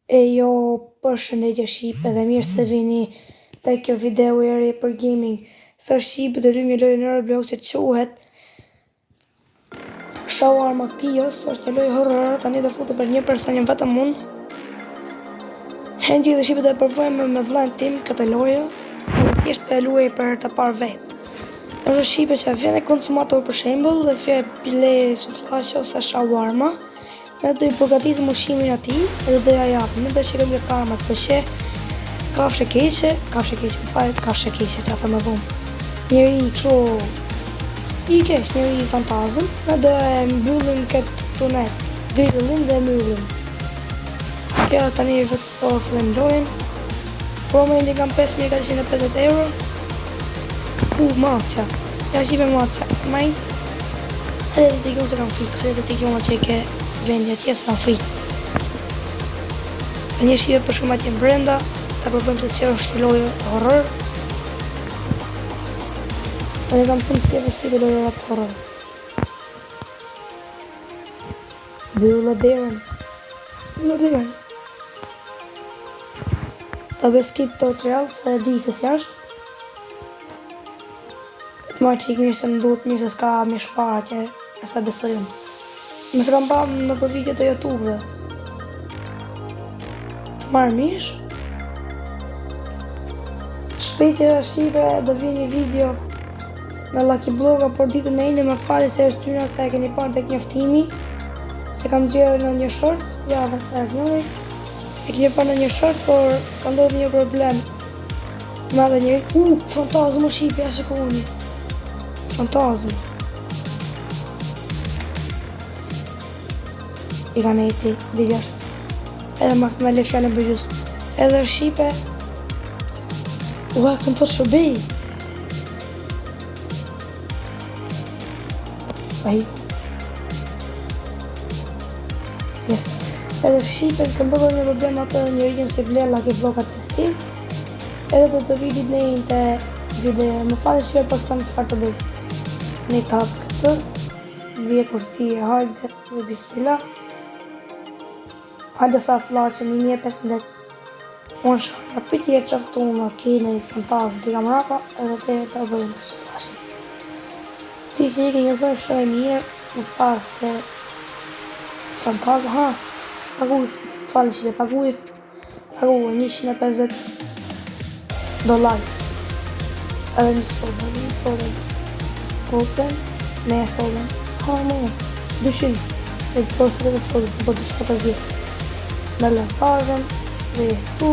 E jo, përshëndetje Shqipe dhe mirë se vini te kjo video e re për gaming. Së Shqipe të luajmë një lojë në Roblox që quhet Shawarma Kios, është një lojë horror, tani do futem për një person vetëm unë. Hengjë dhe Shqipe do e provojmë me vllain tim këtë lojë. Thjesht e luaj për të parë vetë. Është Shqipe që vjen e konsumator për shembull dhe fje bile sufllaqe ose shawarma. Ne do i përgatisim ushqimin atij dhe do ja japim. Ne do shikojmë në kamerat po që kafshë keqe, çfarë thëmë vonë. Njëri kështu i keq, njëri fantazm, ne do e mbyllim këtë tunel, grillin dhe mbyllim. Kjo tani vetë po fillojmë. Promën e kam 5450 euro. Macja. Ja Shqipe macja. Majt. Edhe të tikon se kam frikë, edhe të tikon që ke vendi atje se kam frikë. Dhe një Shqipe për shumë atje brenda, ta provojmë se si është lojë horror. Edhe kam shumë të tjepër Shqipe lojë ratë horror. Mbyllë derën. Ta bëj skip tutorial se e di se si është. Të marrë qik mirë se më duhet mirë se s'ka mirë shfara që e sa besojëm. Nëse kam pa në për video të YouTube dhe. Të marrë mirë. Shpejt e Shqipe do vjen një video në Lucky Bloga, por ditën e inde më fali se është tyra se e keni parë tek njoftimi. Se kam gjerë në një shorts, ja dhe të rëgjnoj. E keni parë në një shorts, por ka ndodhur një problem. Ma dhe njëri, fantazm o Shqipe, ja shikoni. Fantazm. I ka meti, dhe jashtë. Edhe me le fjallën për gjusë. Edhe Shqipe. Ua, këmë të shëbej. Ahi. Yes. Edhe Shqipe këmë të një problem atë njërinë se vlerë Lucky Blogat festiv. Edhe do të vidit në një të video. Më falë Shqipe pas kam qëfar të bëjë. Në të hapë këtë, vje kështë fije, hajde dhe bismillah. Hajde sa flaqe 1500. Unë shkërë pëtje qëftu më kene i fantazë të kam rapa, edhe të bëjmë të flaqe. Ti që një zonë shumë e mirë, në pas të fantazë, paguj, falë që paguj $150. Edhe një soda. Open, me e solen. Mo, 200. E të posë dhe solen, se po të shkota zi. Me lëmpazën, dhe tu.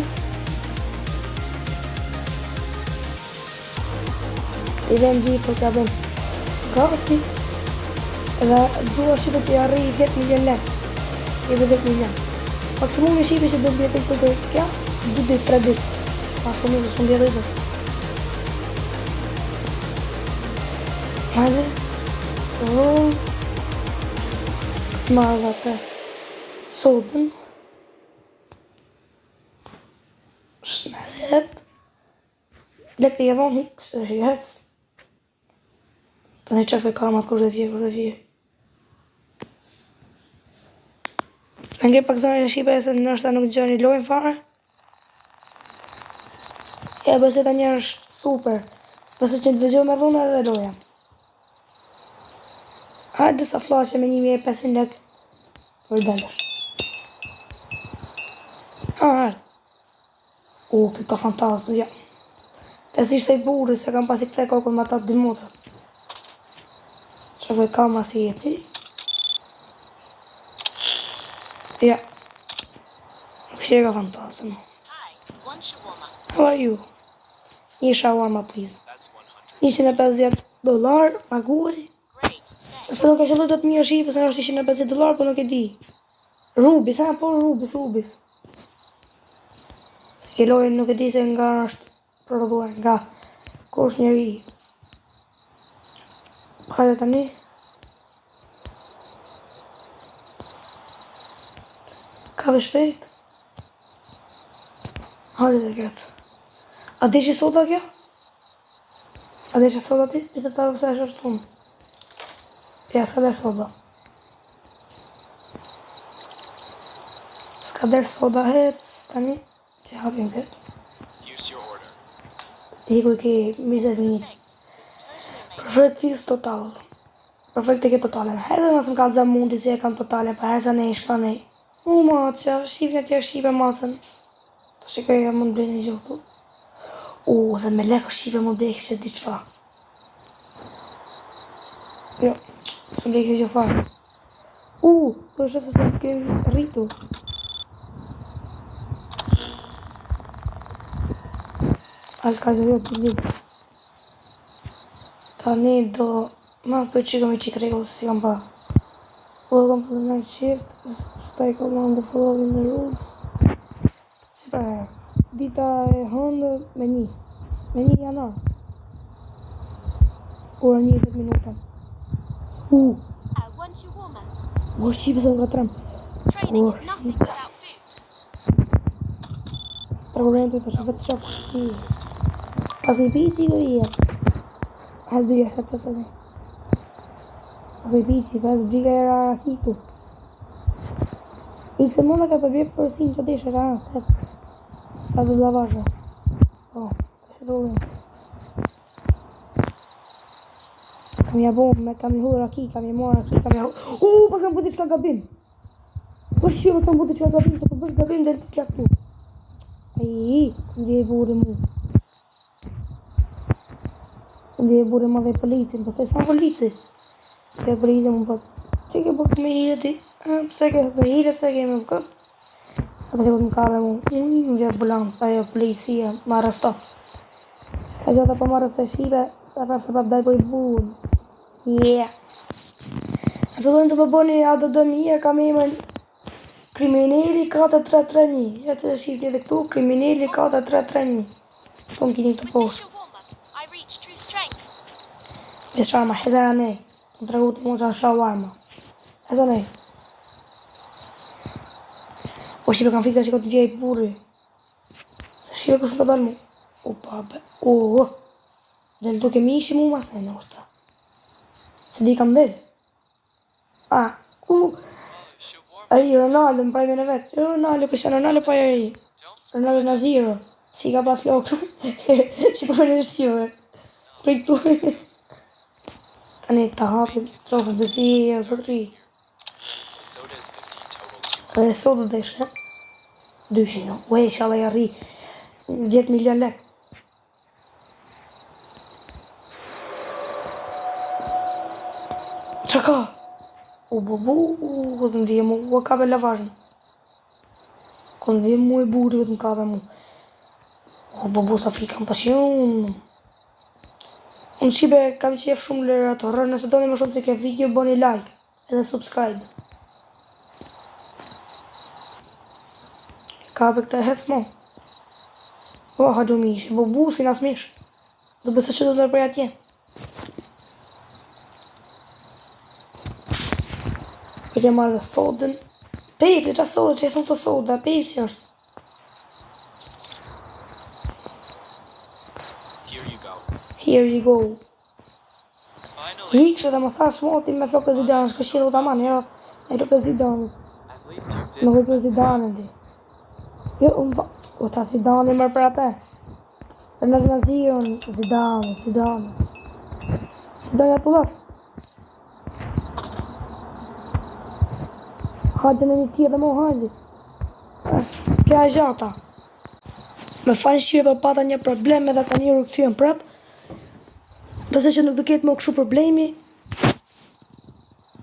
Të i vem gjithë për të abem gati. Edhe dua Shqipe të i arri 10 milion lek. Jebe 10 milion. Pak shumë me Shqipe që do bjetë këtë dhe kja, 2 dit, 3 dit. Pa shumë me shumë bjetë dhe. Hajde. Marrë dhe të sodën. Shmedet. Lek të jedhon hik, së është i hec. Të ne qefë e kamat kur dhe vje. Në nge pak zonë e Shqipe se nështë ta nuk gjë një lojnë fare. E bëse ta njerë është super. Bëse që të gjë me dhune edhe loja. Hajde sa flaqe me 1500 lek për delësh. Ardhë. Këtë ka fantazë, ja. Të si shte i burri, se kam pasi këte kokën ma ta 2 motër. Që vë kam asi jeti. Ja. Nuk që e ka fantazë, no. How are you? Një shawarma, please. $150, paguaj. Nëse nuk e qëllu të të mirë Shqipe, se në është $150, po nuk e di. Rubis, rubis. Se ke lojën nuk e di se nga është prodhuar, nga kush njeri. Hajde tani. Ka vë shpejt. Hajde dhe këtë. A di që soda kjo? A di që soda ti? Pite ta vëse është tunë. Ja, s'ka dhe soda. S'ka der soda hec, tani, që hapim këtë. Hiku i ki 20 minit. Perfektis total. Perfekte ke totale. Edhe nësë më ka të mundi si e kam totale, pa herë ne i shka nej. Matë që, shqipja tjerë shqipe matën. Të shikaj e mund bëjnë i gjithu. Dhe me lekë shqipe mund bëjnë që diqka. Jo, së bëjnë që farë. Po shëfë se se kemi rritu. A s'ka që jo të gjithë. Tani do... Ma për qikëm i qikë regullë se si kam pa. Welcome to the night shift. Stay calm and following the rules. Si pra herë. Dita e hëndë me një. Me një janar. Ora 20 minuta. Shqipe se më ka trem. Shqipe. Traurentu të shafet të shafet si. Pas një piti do i jetë. Has dyja shafet të sënë. Pas një piti, pas dyja e rakitu. I këse mëna ka përbjep për si në që deshe ka anë. Sa dhe lavashe. Të shëtullim. Kam ja bom, kam i hu raki, kam i mora raki, kam i hu... Pas kam bëti qka gabim. Pas shqyë, pas kam bëti qka gabim, se për bësh gabim dhe të kja këtu. Ndje e buri mu. Ndje e buri ma dhe policin, pëse sa polici. Se e policin mu për... Që ke bërë me hiret ti? Pëse ke me hiret, se ke me më këtë? Ata që këtë më kave mu. Në gjë ambulancë, ajo policia, më arresto. Sa gjata për më arresto shqipe, se prap daj për i burë. Nëse dojnë të përboni ADD-1, kam emën Kriminali 4331. Ja që shifni dhe këtu, Kriminali 4331. Shumë kini këtë poshtë. Besë sharma, hezara nej. Të më tregu të mund që në shawarma. Heza nej. Shqipe kam fikta që këtë gjej burri. Se shqipe kështë më dalë mu. Pabe. Gjellë duke mi ishi mu mas nejnë ushta. Se di kam del. Aji Ronaldo më prajme në vetë. Ronaldo përshë Ronaldo pa e i. Ronaldo në zero. Si ka pas lokë. Që përme në shqive. Prej këtu. Tani ta hapim trofën të si e o sot ri. Dhe sotë dhe shke. 200. Ue shala ja ri. 10 milion lek. Qa ka? Këtë më dhije mu, kabe lavajnë. Këtë më dhije mu e buri, këtë më kabe mu. Sa fi kam pasion. Unë shqipe kam qef shumë lërë ato, rërë nëse do një më shumë se ke video, bëni like, edhe subscribe. Kabe këta e hec mo. Ha gjo mish, si nas mish. Do bëse që do të mërë për atje. Këtë e marrë dhe sodën. Pepsi, qa soda që e thonë të soda, Pepsi është. Here you go. Hikshë dhe mësar shmoti me flokë të zidanë, shkë shqirë u të manë, jo, me flokë të zidanë. Me flokë të zidanë, di. Jo, ta zidanë i mërë për atë. Për në zion, zidanë. Zidanë e pullasë. Hajde në një tjetër mo hajde. Kja e gjata. Me falë shqipe për pata një problem edhe ta një rukëthyën prap. Pëse që nuk do ketë më këshu problemi.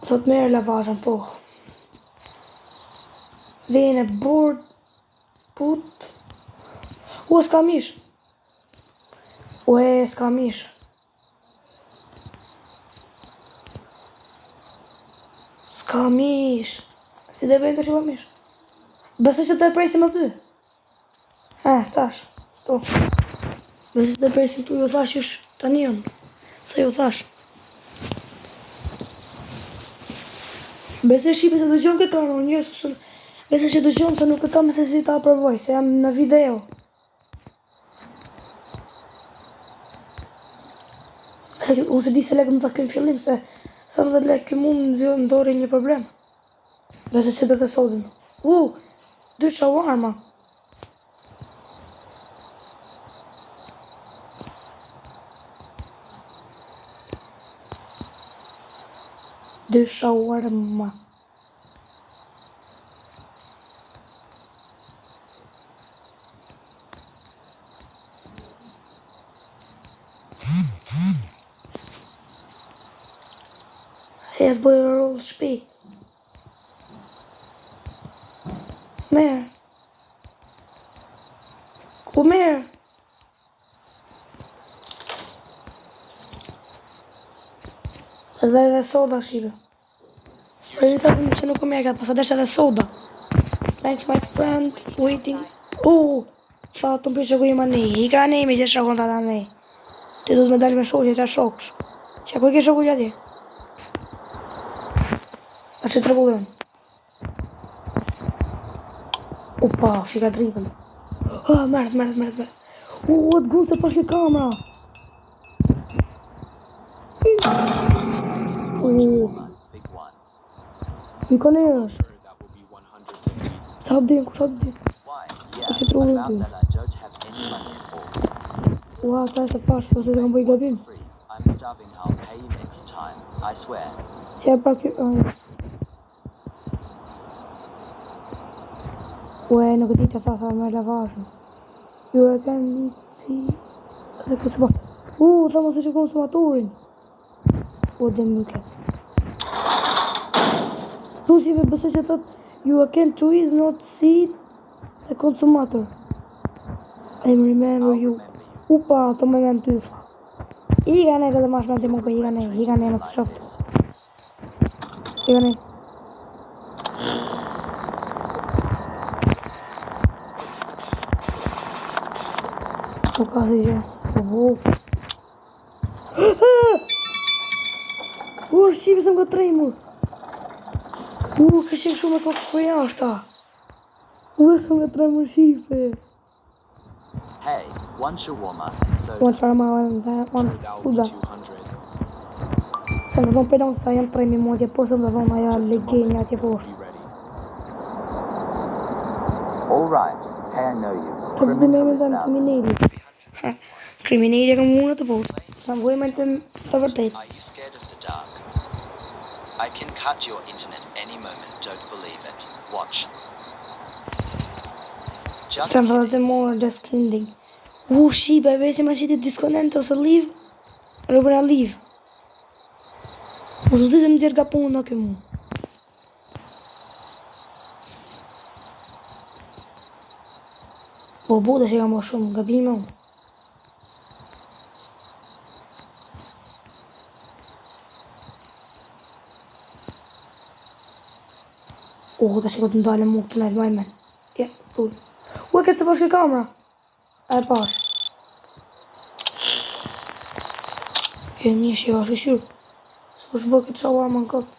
Thot merë lavajën, po. Vene bord. Put. S'ka mish. S'ka mish. S'ka mish. Si dhe bëjnë të që pa mish. Bëse që të e presim aty. Tash. To. Bëse që të e presim tu, ju thash ish të njën. Se ju thash. Bese shqipe se të gjohëm këtë anë, njësë. Bese që të gjohëm se nuk e kam se si ta apërvoj, se jam në video. Unë se di se lekë më të kënë fillim, se sa më dhe lekë këmë unë në dori një problem. Bese që dhe të sodin. 2 shawarma. Dy shawarma. Hedh bëjë roll shpejt. Merë. Ku merë? Edhe soda shive. Për gjitha për që nuk o merë, pas adesh edhe soda. Thanks my friend, waiting. Sa të më përshë ku ima nej. I ka nej me që shokon të ata nej. Ti du të me dalë me shokë që qa shoksh. Që ku i ke shoku që atje? A që të regullon? Opa, fika dritëm. Mërët. Atë gu se pashke kamera. Mi ka ne është. Sa hapdim, ku sa hapdim? Ku si të regullon? Ua, ta e se pash, po se të kam bëj gabim. Që e pra kjo... Ue, nuk e di që sa me lavashën. Jo e kanë një si... Dhe këtë së pa... sa mos e që konsumatorin. Dhe mike. Sushive bëse që thot... You can choose not see the consumator. I remember you. Upa, të më vend ty. I ka ne këtë mash me të më për i ka ne më të shoftë. I ka ne. Po ka si që. Shqipe se më ka tremur. Ka qenë shumë e kokë për jashta. Se më ka tremur shqipe. Hey, one shawarma, so One shawarma and one soda. Se më dhëmë përdo sa janë tremi modje, po se më dhëmë aja legenja atje poshtë. all right. Hey, I know you. Që të me me dhëmë krimineri. Krimineri e kam unë të poshtë. Sa më bëjmë të vërtet. Are you scared of the dark? I can cut your internet any moment, don't believe it. Watch. Just Që më thëtë të morë just kinding. Shqipe, e vesi ma qiti disconnect ose leave. Rëbëra leave. Ose të të më tjerë ka punë në ke mu. Po bude që ka më shumë, gabim më. Të që këtë më dalë më këtë najtë majmen. Ja, stull. E këtë se pashke kamera. E pash. Mishi ka shëshyrë. Se po shbër këtë shawarma në këtë.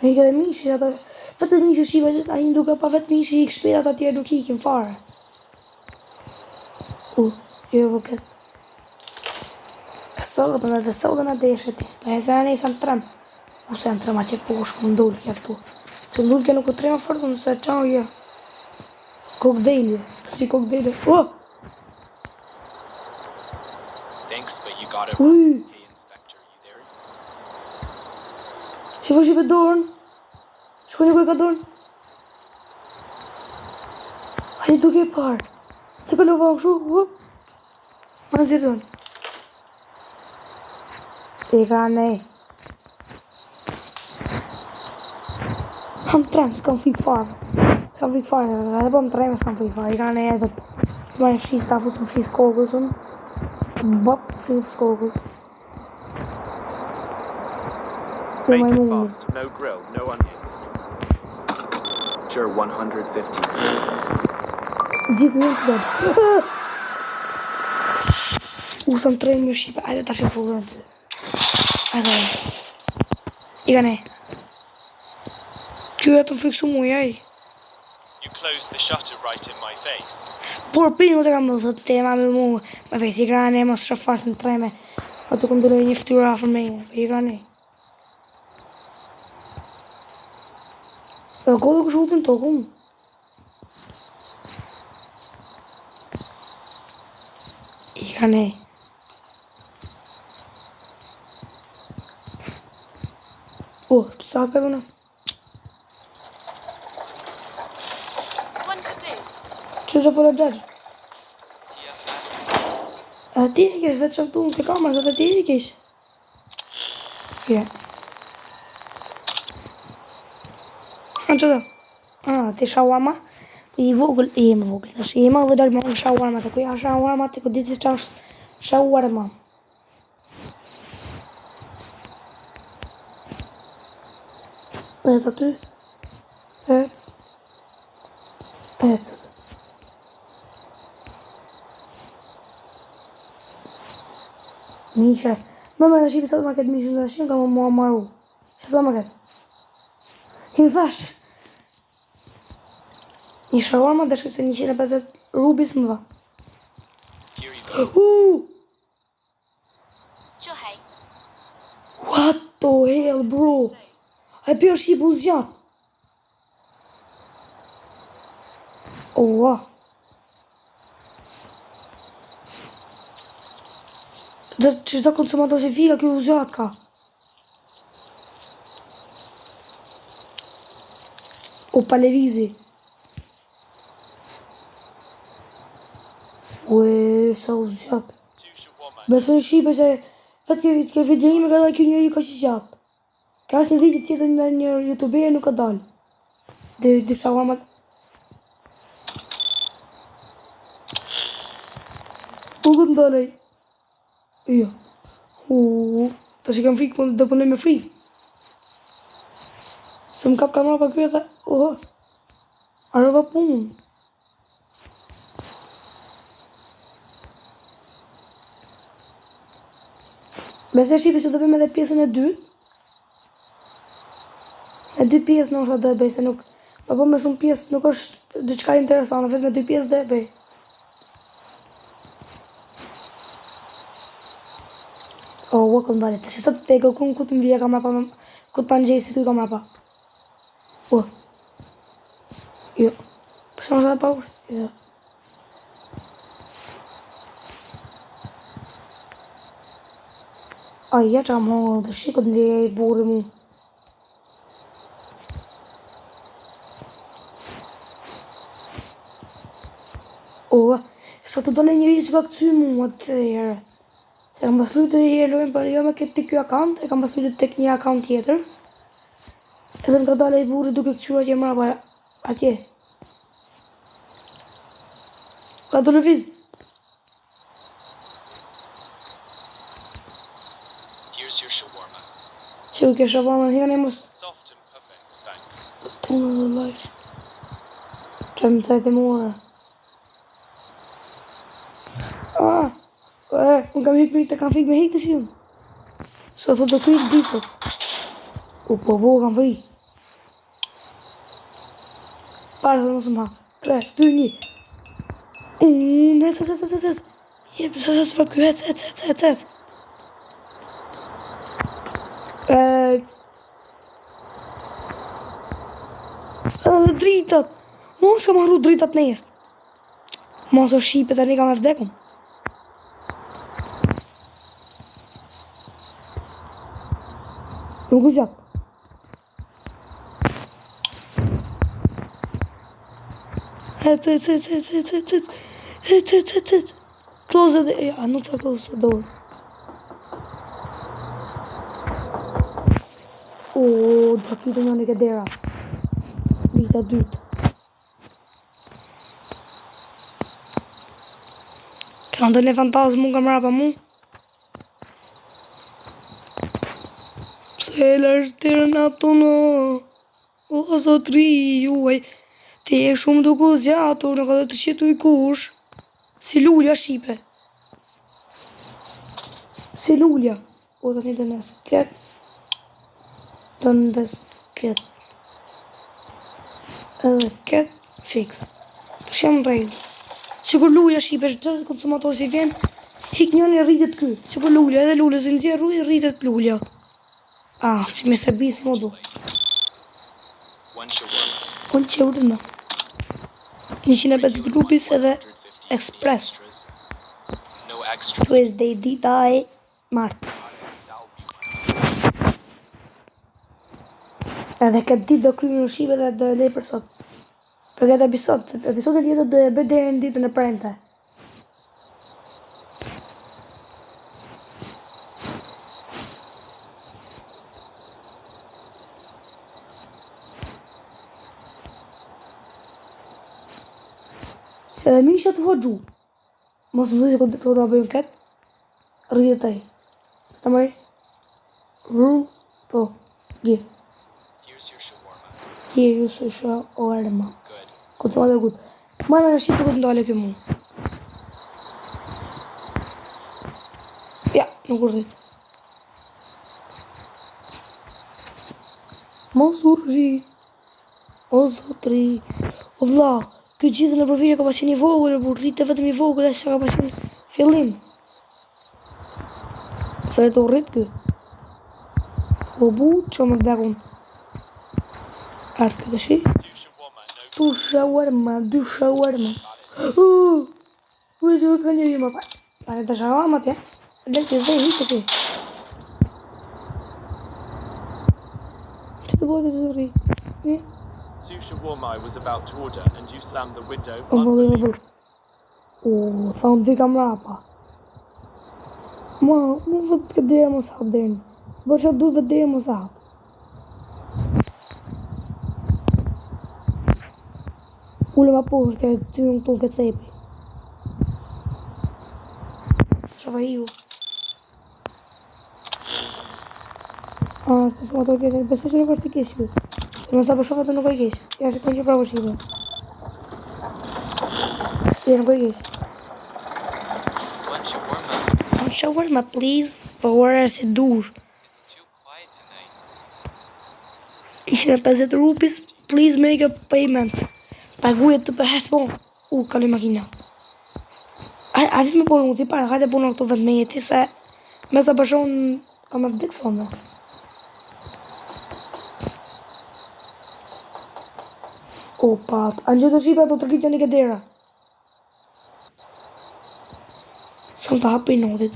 E i këtë mishi ata. Vetë mishi shiva, a i nduke pa vetë mishi i këshpira ata tjerë nuk i ikim fare. Jo vë këtë. Sodën edhe sodën e desh këti. Pa e se anë i sa në trem. Se në trem atje poshë ku ndullë kja këtu. Se ndullë kja nuk u trema fërdu nëse qanë kja. Kokdejlje. Si kokdejlje. Thanks, but you got it wrong. Hey, Inspector, you there? Shqipe dorën. Shkoj një kuj ka dorën. A një duke e parë. Se ka lova më shu. Ma në zirë dorën. I ka nej. Kam trem, s'kam fik farë. S'kam fik farë, edhe po më trem, s'kam fik farë. I ka nej edhe të ma e shis ta fusë më shis kokës unë. Bop, shis kokës. Make it fast. No grill, no onions. Sure, 150. Gjithë një të dojnë. Sa më trem një shqipe, ajde ta shqip fullërën. Ajde. I ka nej. Kjo e të më friksu mu jaj. You closed the shutter right in my face. Por prinë të kam më thëtë tema me mu. Me fejtë i grane e mos shofas në treme. A të këmë dole një ftyra afër me i grane. E kodë kështë ullë të në tokë unë. I ka ne. Sa ka dhuna? Që të folë gjatë? A ti e kesh vetë qaftu në ke kamerës, atë ti e kesh? Ja. Që të? Ti shawarma? I vogël, i më vogël. I më dhe dalë më në shawarma, të kuja shawarma, të ku ditë që është shawarma. Ec aty. Ec. Mishe. Më dhe shipi sa të market mishe në shim ka më mua maru. Që sa market? I më thash. Një shawarma dhe shkëtë se 150 rubis më dha. What the hell, bro? A pjo shipu zgjat. Oa. Që ta konsumator që fika kjo zgjat ka. O palevizi. Ue, sa u zgjat. Besoj shipe që vetë ke video ime ka dhe kjo njëri ka që zgjat. Ka është një video tjetër në një youtuber nuk ka dalë. Dhe shawarma. Nuk të ndalej. Jo. Ta që kam frikë, dhe punoj me frikë. Se më kap kamera pa kjo dhe, arëva punë. Besoj shipe që të bëjmë edhe pjesën e dytë. Me 2 pjesë në është dhe bëj, se nuk... Po me shumë pjesë nuk është diçka interesante, vetë me 2 pjesë dhe bëj. Këtë mbalit, të shesa të teko, ku të mvija kamera pa, ku të pa në gjejë si tu i kamera pa. Jo. Përsa më shëtë pa ushtë? Jo. Ja që kam hongë, të shikët në leja i burri mu. Sa të dole njëri që ka këcy mu atë të herë. Se kam paslu të herë lojnë për jo me këtë të kjo akant, e kam paslu të tek një akant tjetër. Edhe më ka dale i burri duke këqyra që mra pa atje. Ka të lëviz. Here's your shawarma. Që u ke shawarma në hene mos... Soft and perfect, thanks. Tonë dhe life. Që më tajtë mua. Unë kam hikë me hikë, kam frikë me hikë të shimë. Sa thot të kujtë ditët. Po, kam frikë. Parë dhe nësë më ha. 3, 2, 1. Hec. Jep, sa fërë kjo, hec. Hec. Edhe dritat. Mos kam arru dritat në jestë. Mos o shipe të një kam e vdekum. Nuk u zjatë. Hec. Close dhe... Ja, nuk të close the door. Drakitë një në këtë dera. Vita dytë. Ka ndëlle fantazë mu nga mrapa mu. Pse lërë të rënë ato në... O zotri juaj. Ti e shumë duku zjatur, në ka dhe të qitu i kush. Si lulja shipe. Si lulja. Të një të nësket. Të nësket. Edhe ket. Fix. Të shemë rejnë. Sikur lulja shipe, që të konsumator si vjen, hik njën e rritet ky. Sikur lulja, edhe lulja, si nëzje rruj, rritet lulja. Si me sërbisi më du. Unë që urën më. 150 rupis edhe express. extra. Tuesday, dita e martë. Edhe këtë ditë do kryjnë në shive dhe do e lej për sot. Për këtë episodin tjetër do e bëj deri në ditën e premte. Edhe misha të hoxhu. Mos më thuaj se këtë do ta bëjmë këtë. Rritet ai. Ta marr. Rule po. Give. Here's your shawarma. Here you so shawarma. Good. Këtë dhe gut. Marrë në shqipë këtë ndale kjo mu. Ja, nuk urrit. Mos urrit. O zotri. O vlla, ky gjithë në përvije ka pas qenë i vogël, por rritet vetëm i vogël, as ka pas qenë fillim. Sa të urrit ky. O bu, çmë vdakun. Art këtë shi. Do shawarma, no. Du shawarma. Ue që ka njëri më pa. Pare të shawarma tja. Lekë dhe hitë shi. Që të bojtë të zërri? Two shawarma I was about to order and you slammed the window. Unbelievable. Tha unë vika mrapa. Më vëtë këtë dhere mos hapë dherën. Bërë që duhet vëtë dhere mos hapë. Ulle ma poshtë e ty në tonë këtë cepi. Shofa hiu. Këtë se ma të keshë, besë që nuk është të keshë. Se më sa për shofa të nuk e keshë. Ja që kënë që pravo shive. Ja nuk e keshë. One shawarma. One shawarma, please. Për ora si dur. It's too quiet tonight. Ishte 50 rupees, please make a payment. Pagujet të pëhes po. Kaloj makina. A ditë me punë ti para, hajde punë këtu vetë me jeti se me sa përshon ka me vdek sonde. O pat, anë gjithë të shqipa do të rritë një këdera. Sa më të hapë i notit.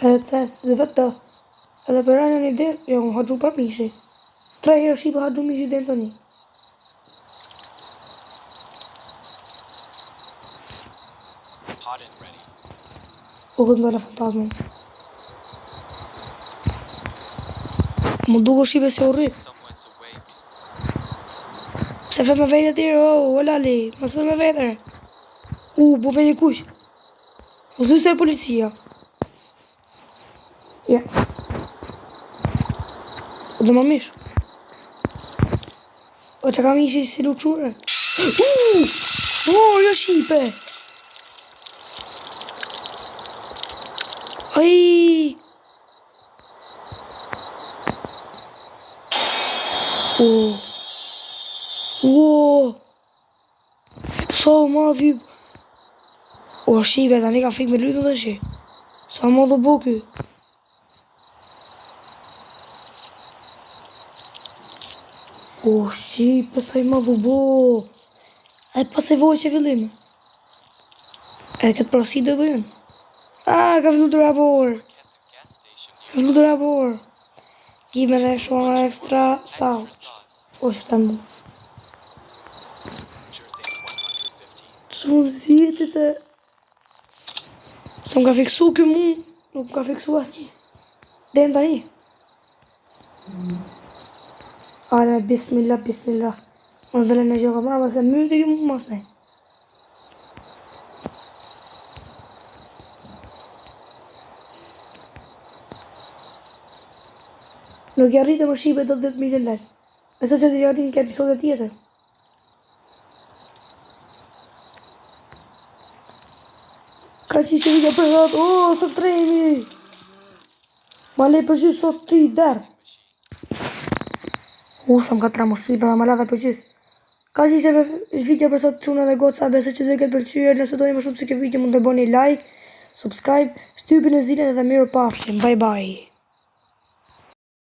Edhe cesë, dhe vetë të. Edhe për rajnë një derë, jo, më haqu prap mishi. 3 herë shqipa haqu mishi dhe në të një. Hot and ready. O këtë ndale fantasmën. Më duko shqipe se u rrit. Someone's awake. Pse fe me vejtë tjerë, o lali, mos fe me vetër. Po veni kush. Mos lusër policia. Ja. Dhe më mish. O që kam ishi si luqure. Jo shipe. Ai. Sa madhi. O shipe, tani ka fik me lujtë dhe shi. Sa madhë bo ky. O shipe, sa i madhë bo. E pas e vojë që fillime. E këtë prosi dhe bëjën. Ka fillu të rapor. Kept the gas station Ka fillu të rapor. Give me the shawarma extra sauce. O që të mu. Sure thing 115. Që më zjeti se... Se më ka fiksu kjo mu. Nuk ka fiksu as një. Dhe në tani. Ale, bismillah, bismillah. Mos dhe në gjoka mërë, se mërë të kjo mu mos ne. Nuk ja rritë më shipe do 10.000 like. Beso që të ja rritë në episodet tjetër. Ka që ishte video për ratë, sot trejmi. Ma le për gjysë sot ti, derë. Shumë ka tra më shqipa dhe ma ladhe për gjysë. Ka që ishte video për sot quna dhe goca, besë që të këtë përqyër, nëse dojnë më shumë si këtë video mund të boni like, subscribe, shtypin e zilën dhe mirë pafshim. Bye bye.